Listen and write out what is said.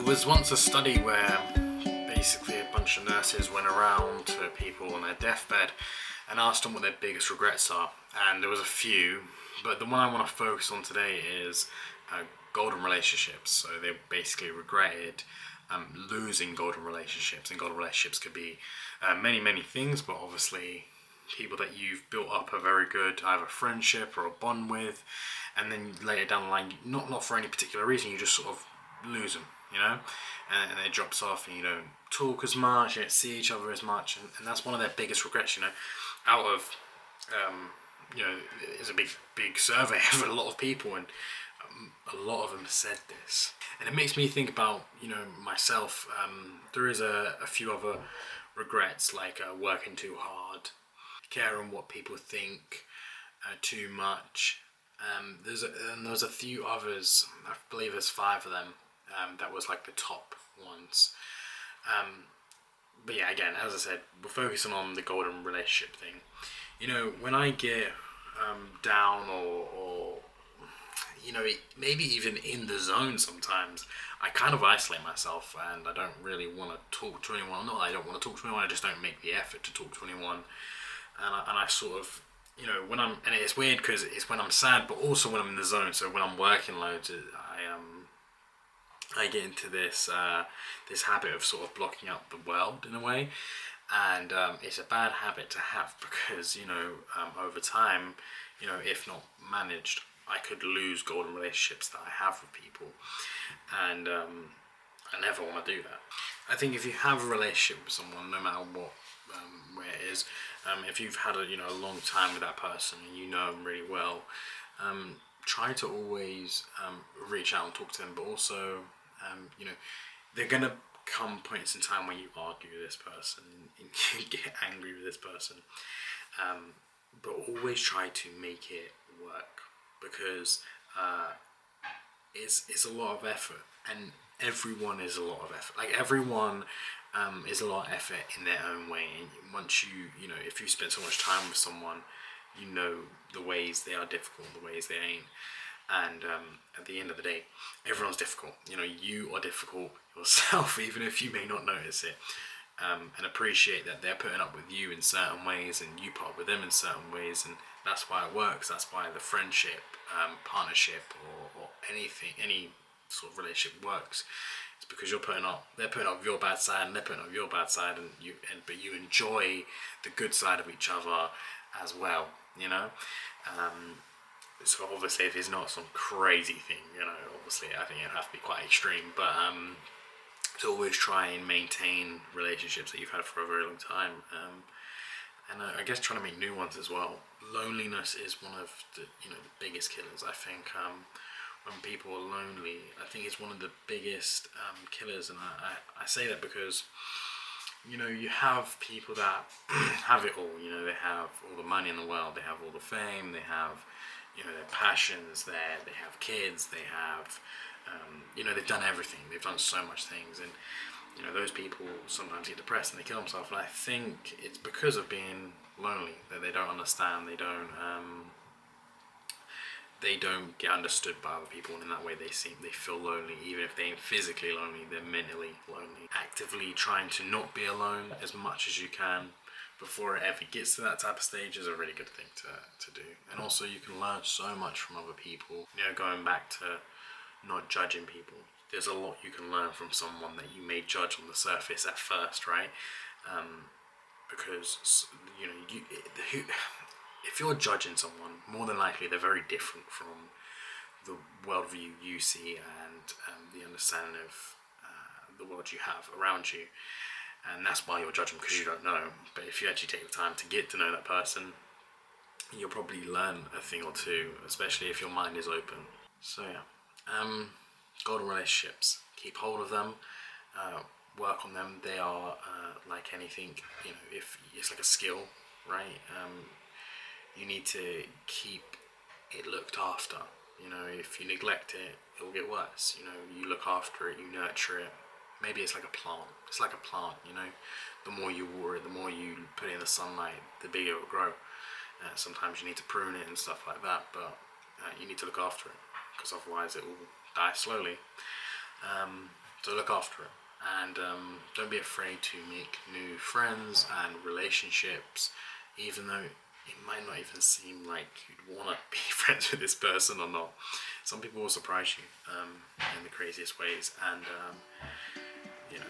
was once a study where basically a bunch of nurses went around to people on their deathbed and asked them what their biggest regrets are. And there was a few, but the one I want to focus on today is golden relationships. So they basically regretted losing golden relationships, and golden relationships could be many things, but obviously people that you've built up a very good either friendship or a bond with, and then later down the line, not for any particular reason, you just sort of lose them, you know, and it drops off, and you don't talk as much, you don't see each other as much, and that's one of their biggest regrets, you know. Out of you know, it's a big survey of a lot of people, and a lot of them said this, and it makes me think about, you know, myself. There is a few other regrets, like working too hard, caring what people think too much. There's a few others. I believe there's 5 of them. That was like the top ones. But yeah, again, as I said, we're focusing on the golden relationship thing. You know, when I get down or you know, maybe even in the zone sometimes, I kind of isolate myself, and I don't really want to talk to anyone. Not that I don't want to talk to anyone, I just don't make the effort to talk to anyone. And I sort of, you know, when I'm, and it's weird because it's when I'm sad, but also when I'm in the zone. So when I'm working loads, I get into this this habit of sort of blocking out the world in a way, and it's a bad habit to have because, you know, over time, you know, if not managed, I could lose golden relationships that I have with people, and I never want to do that. I think if you have a relationship with someone, no matter what, where it is, if you've had a long time with that person and you know them really well, try to always reach out and talk to them, but also, you know, they're gonna come points in time when you argue with this person and you get angry with this person, but always try to make it work, because it's a lot of effort, and everyone is a lot of effort. Like everyone is a lot of effort in their own way, and once you know, if you spend so much time with someone, you know the ways they are difficult, the ways they ain't. And at the end of the day, everyone's difficult. You know, you are difficult yourself, even if you may not notice it. And appreciate that they're putting up with you in certain ways, and you put up with them in certain ways, and that's why it works. That's why the friendship, partnership, or anything, any sort of relationship works. It's because they're putting up your bad side, and they're putting up your bad side, but you enjoy the good side of each other as well. You know. So obviously, if it's not some crazy thing, you know, obviously I think it'd have to be quite extreme, but to always try and maintain relationships that you've had for a very long time, and I guess trying to make new ones as well. Loneliness is one of the biggest killers. I think when people are lonely, I think it's one of the biggest killers, and I say that because, you know, you have people that have it all. You know, they have all the money in the world, they have all the fame, they have, you know, their passions there, they have kids, they have, you know, they've done everything, they've done so much things, and, you know, those people sometimes get depressed and they kill themselves, and I think it's because of being lonely, that they don't understand, they don't get understood by other people, and in that way they feel lonely. Even if they ain't physically lonely, they're mentally lonely. Actively trying to not be alone as much as you can before it ever gets to that type of stage is a really good thing to do. And also, you can learn so much from other people. You know, going back to not judging people, there's a lot you can learn from someone that you may judge on the surface at first, right? Because, you know, if you're judging someone, more than likely they're very different from the worldview you see, and the understanding of the world you have around you. And that's why you're judging, because you don't know. But if you actually take the time to get to know that person, you'll probably learn a thing or two, especially if your mind is open. So yeah, golden relationships, keep hold of them, work on them. They are like anything, you know, if it's like a skill, right? You need to keep it looked after. You know, if you neglect it, it will get worse. You know, you look after it, you nurture it. Maybe it's like a plant. It's like a plant, you know. The more you water it, the more you put it in the sunlight, the bigger it will grow. Sometimes you need to prune it and stuff like that, but you need to look after it, because otherwise it will die slowly. So look after it, and don't be afraid to make new friends and relationships, even though it might not even seem like you'd want to be friends with this person or not. Some people will surprise you in the craziest ways, and you know,